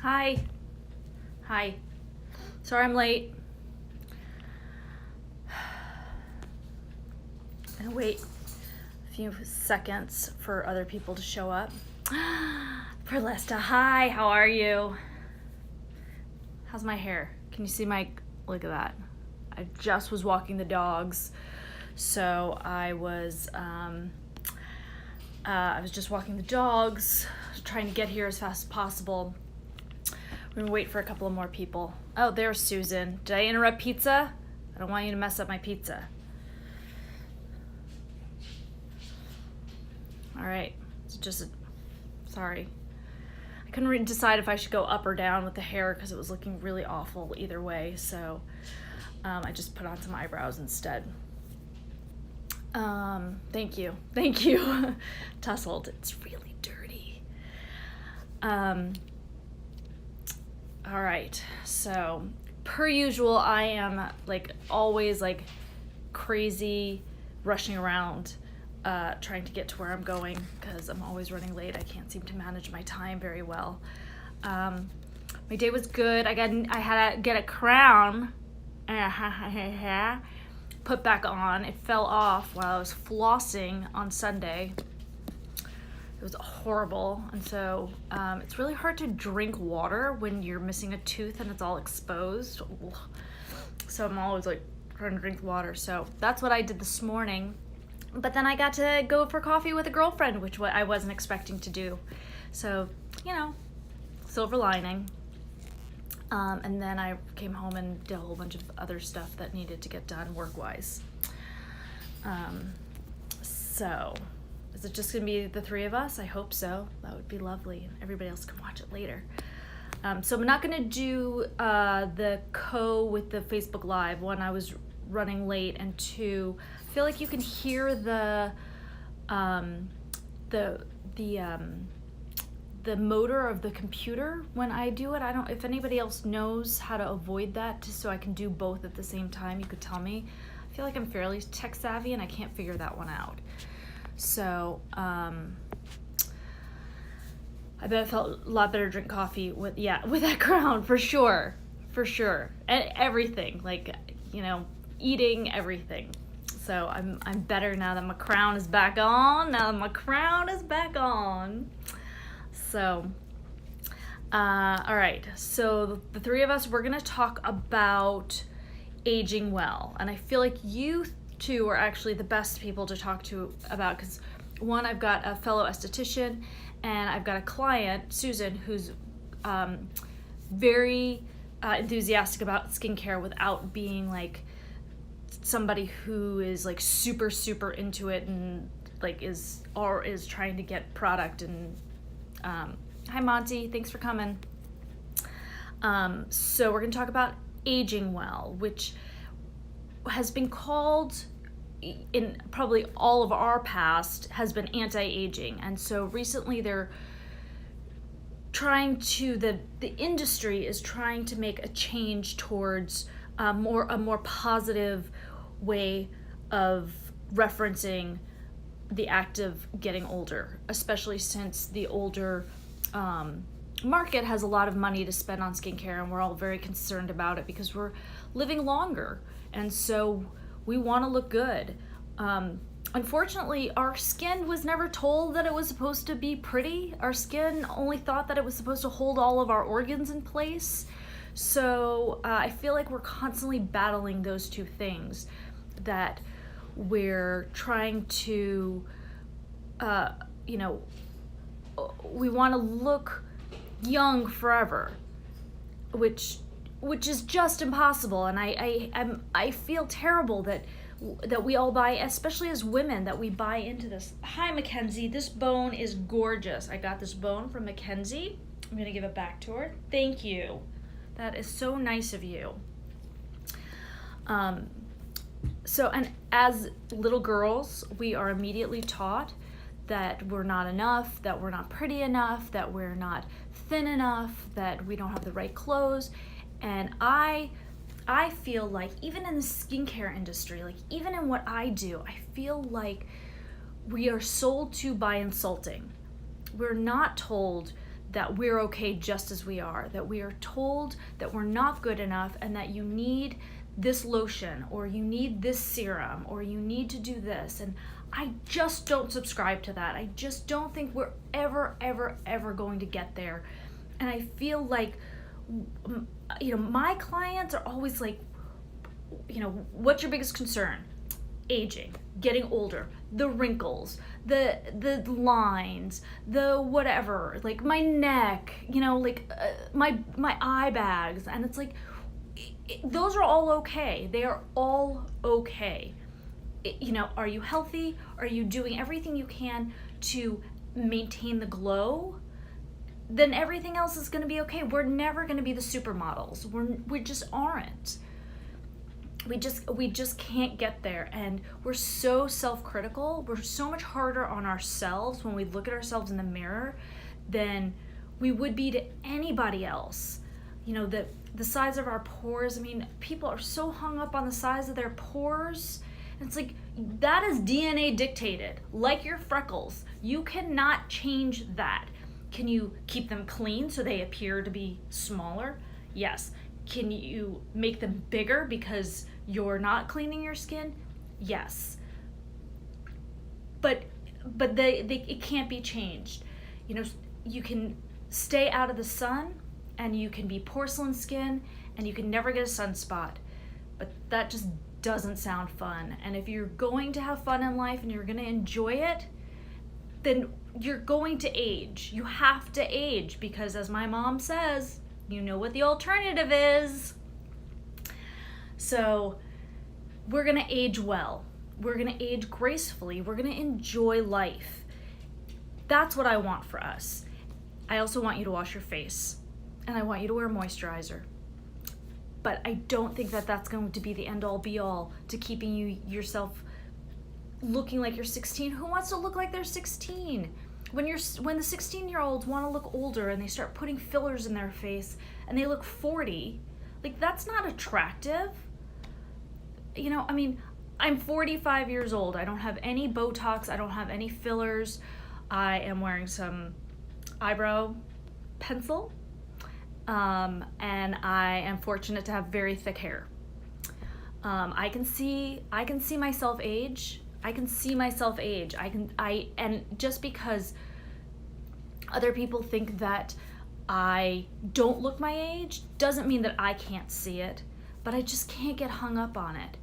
Hi. Hi. Sorry I'm late. And wait a few seconds for other people to show up. Perlesta, hi, how are you? How's my hair? Can you see my, look at that. I just was walking the dogs. So I was just walking the dogs, trying to get here as fast as possible. We're gonna wait for a couple of more people. Oh, there's Susan. Did I interrupt pizza? I don't want you to mess up my pizza. All right, sorry. I couldn't decide if I should go up or down with the hair because it was looking really awful either way. So I just put on some eyebrows instead. Thank you. Tussled, it's really dirty. All right, so per usual, I am always crazy rushing around trying to get to where I'm going because I'm always running late. I can't seem to manage my time very well. My day was good. I had to get a crown put back on. It fell off while I was flossing on Sunday. It was horrible, and so it's really hard to drink water when you're missing a tooth and it's all exposed. So I'm always trying to drink water. So that's what I did this morning. But then I got to go for coffee with a girlfriend, which I wasn't expecting to do. So, silver lining. And then I came home and did a whole bunch of other stuff that needed to get done work-wise. So, is it just gonna be the three of us? I hope so. That would be lovely. Everybody else can watch it later. So I'm not gonna do the with the Facebook Live. One, I was running late, and two, I feel like you can hear the motor of the computer when I do it. I don't, if anybody else knows how to avoid that just so I can do both at the same time, you could tell me. I feel like I'm fairly tech savvy and I can't figure that one out. So I bet it felt a lot better to drink coffee with that crown, for sure. And everything, eating everything. So I'm better now that my crown is back on. So, all right. So the three of us, we're gonna talk about aging well, and I feel like you two are actually the best people to talk to about, because one, I've got a fellow esthetician, and I've got a client, Susan, who's very enthusiastic about skincare without being somebody who is super into it and is trying to get product. And hi Monty, thanks for coming. So we're going to talk about aging well, which has been called, in probably all of our past, has been anti-aging. And so recently they're trying to, the industry is trying to make a change towards a more positive way of referencing the act of getting older, especially since the older market has a lot of money to spend on skincare, and we're all very concerned about it because we're living longer, and so we want to look good. Unfortunately, our skin was never told that it was supposed to be pretty. Our skin only thought that it was supposed to hold all of our organs in place. So I feel like we're constantly battling those two things, that we're trying to, we want to look young forever, which is just impossible. And I feel terrible that we all buy, especially as women, that we buy into this. Hi Mackenzie, this bone is gorgeous. I got this bone from Mackenzie. I'm gonna give it back to her. Thank you. That is so nice of you. So, and as little girls, we are immediately taught that we're not enough, that we're not pretty enough, that we're not thin enough, that we don't have the right clothes. And I feel like even in the skincare industry, even in what I do, I feel like we are sold to by insulting. We're not told that we're okay just as we are, that we are told that we're not good enough and that you need this lotion or you need this serum or you need to do this. And I just don't subscribe to that. I just don't think we're ever going to get there. And I feel like, my clients are always like, what's your biggest concern? Aging, getting older, the wrinkles, the lines, the whatever, like my neck, my eye bags. And it's like, those are all okay. They are all okay. Are you healthy? Are you doing everything you can to maintain the glow? Then everything else is going to be okay. We're never going to be the supermodels. We just aren't. We just can't get there, and we're so self-critical. We're so much harder on ourselves when we look at ourselves in the mirror than we would be to anybody else. The size of our pores. I mean, people are so hung up on the size of their pores. And it's like, that is DNA dictated, like your freckles. You cannot change that. Can you keep them clean so they appear to be smaller? Yes. Can you make them bigger because you're not cleaning your skin? Yes. But it can't be changed. You can stay out of the sun and you can be porcelain skin and you can never get a sunspot. But that just doesn't sound fun. And if you're going to have fun in life and you're going to enjoy it, then you're going to age. You have to age because, as my mom says, you know what the alternative is. So we're going to age well. We're going to age gracefully. We're going to enjoy life. That's what I want for us. I also want you to wash your face, and I want you to wear moisturizer. But I don't think that that's going to be the end-all be-all to keeping yourself looking like you're 16. Who wants to look like they're 16? When the 16-year-olds want to look older and they start putting fillers in their face and they look 40, like, that's not attractive. I'm 45 years old. I don't have any Botox. I don't have any fillers. I am wearing some eyebrow pencil. And I am fortunate to have very thick hair. I can see myself age. And just because other people think that I don't look my age doesn't mean that I can't see it, but I just can't get hung up on it.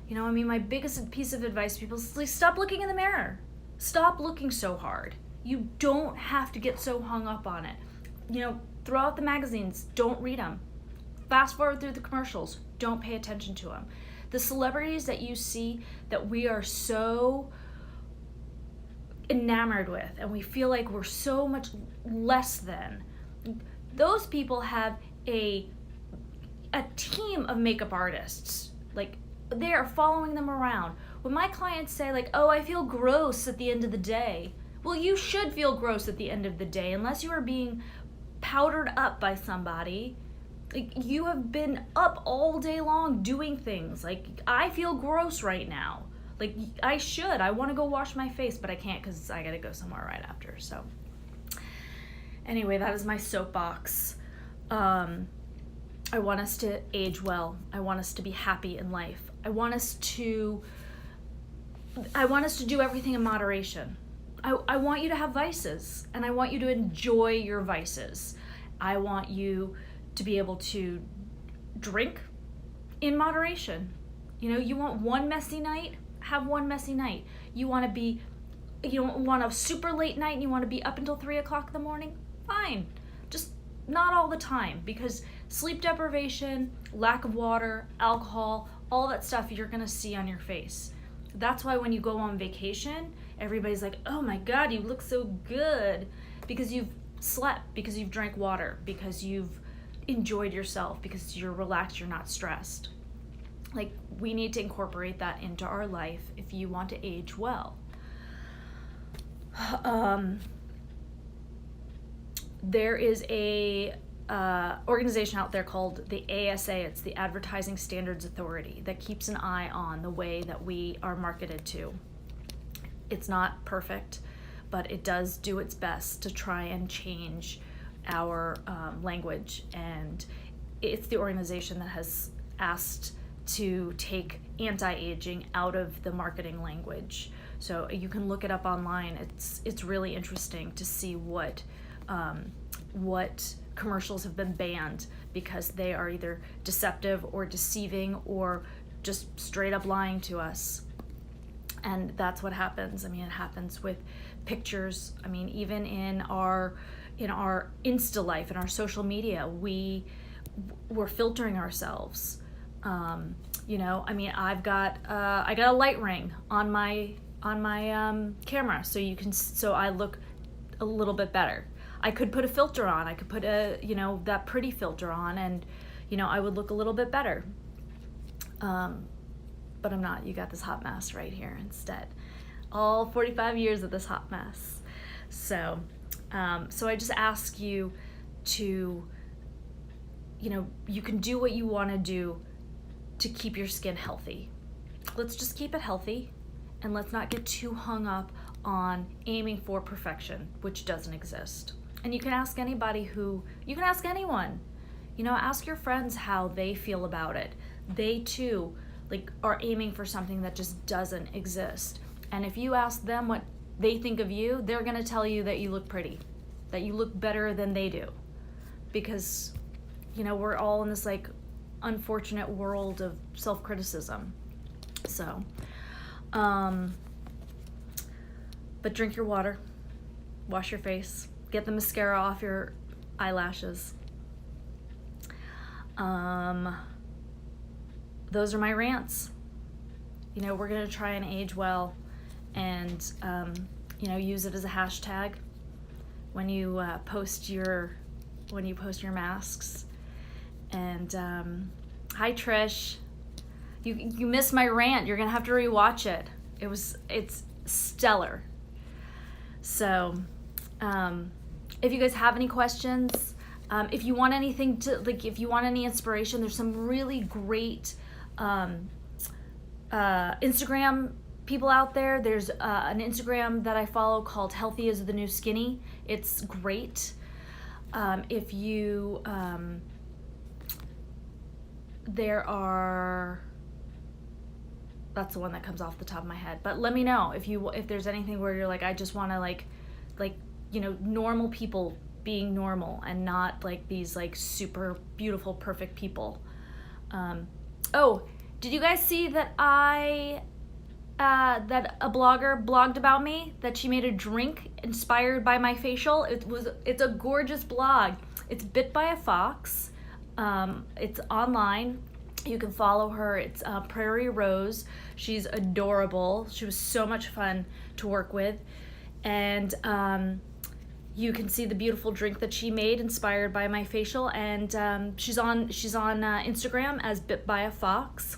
My biggest piece of advice to people is, like, stop looking in the mirror. Stop looking so hard. You don't have to get so hung up on it. Throw out the magazines, don't read them. Fast forward through the commercials, don't pay attention to them. The celebrities that you see that we are so enamored with and we feel like we're so much less than, those people have a team of makeup artists. Like, they are following them around. When my clients say, like, oh, I feel gross at the end of the day, well, you should feel gross at the end of the day unless you are being powdered up by somebody. Like, you have been up all day long doing things. Like, I feel gross right now. Like, I want to go wash my face, but I can't because I gotta go somewhere right after. So anyway, that is my soapbox. I want us to age well. I want us to be happy in life. I want us to do everything in moderation. I want you to have vices, and I want you to enjoy your vices. I want you to be able to drink in moderation. You want one messy night? Have one messy night. You want a super late night and you want to be up until 3 o'clock in the morning? Fine. Just not all the time, because sleep deprivation, lack of water, alcohol, all that stuff you're going to see on your face. That's why when you go on vacation, everybody's like, oh my God, you look so good, because you've slept, because you've drank water, because you've enjoyed yourself, because you're relaxed, you're not stressed. Like, we need to incorporate that into our life if you want to age well. There is a organization out there called the ASA. It's the Advertising Standards Authority, that keeps an eye on the way that we are marketed to. It's not perfect, but it does do its best to try and change our language, and it's the organization that has asked to take anti-aging out of the marketing language. So you can look it up online. It's really interesting to see what commercials have been banned because they are either deceptive or deceiving or just straight up lying to us. And that's what happens. I mean, it happens with pictures. I mean, even in our Insta life, in our social media, we're filtering ourselves. You know, I mean, I got a light ring on my camera, so I look a little bit better. I could put a filter on. I could put that pretty filter on, and I would look a little bit better. But I'm not. You got this hot mess right here instead. All 45 years of this hot mess. So I just ask you to, you can do what you want to do to keep your skin healthy. Let's just keep it healthy, and let's not get too hung up on aiming for perfection, which doesn't exist. And you can ask anyone, ask your friends how they feel about it. They too are aiming for something that just doesn't exist. And if you ask them what they think of you, they're gonna tell you that you look pretty, that you look better than they do. Because, we're all in this unfortunate world of self-criticism. So, but drink your water, wash your face, get the mascara off your eyelashes. Those are my rants. We're gonna try and age well, and use it as a hashtag when you post your masks. And hi Trish, you missed my rant. You're gonna have to rewatch it. It's stellar. So if you guys have any questions, if you want anything if you want any inspiration, there's some really great Instagram people out there. There's an Instagram that I follow called Healthy is the New Skinny. It's great. If you that's the one that comes off the top of my head, but let me know if there's anything where you're I just want to normal people being normal and not these super beautiful perfect people. Oh, did you guys see that that a blogger blogged about me, that she made a drink inspired by my facial? It's a gorgeous blog. It's Bit by a Fox. It's online. You can follow her. It's Prairie Rose. She's adorable. She was so much fun to work with. And you can see the beautiful drink that she made inspired by my facial. And she's on Instagram as Bit by a Fox.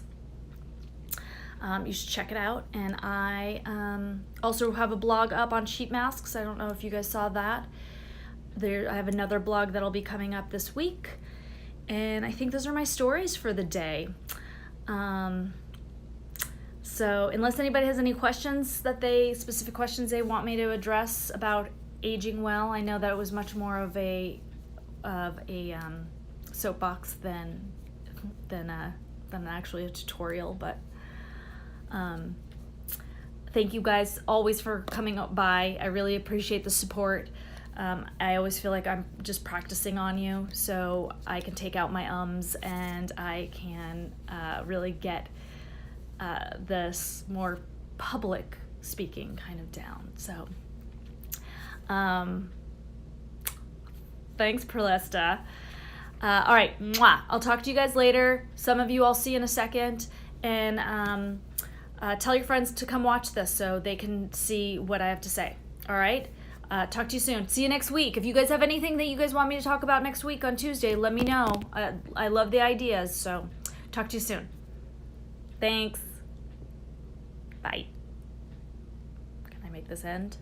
You should check it out. And I also have a blog up on sheet masks. I don't know if you guys saw that. I have another blog that'll be coming up this week. And I think those are my stories for the day. So unless anybody has any specific questions they want me to address about aging well, I know that it was much more of a soapbox than actually a tutorial, but thank you guys always for coming by. I really appreciate the support. I always feel like I'm just practicing on you, so I can take out my ums and I can really get this more public speaking kind of down. So thanks, Perlesta. All right, mwah. I'll talk to you guys later. Some of you I'll see in a second. And tell your friends to come watch this so they can see what I have to say. All right? Talk to you soon. See you next week. If you guys have anything that you guys want me to talk about next week on Tuesday, let me know. I love the ideas, so talk to you soon. Thanks. Bye. Can I make this end?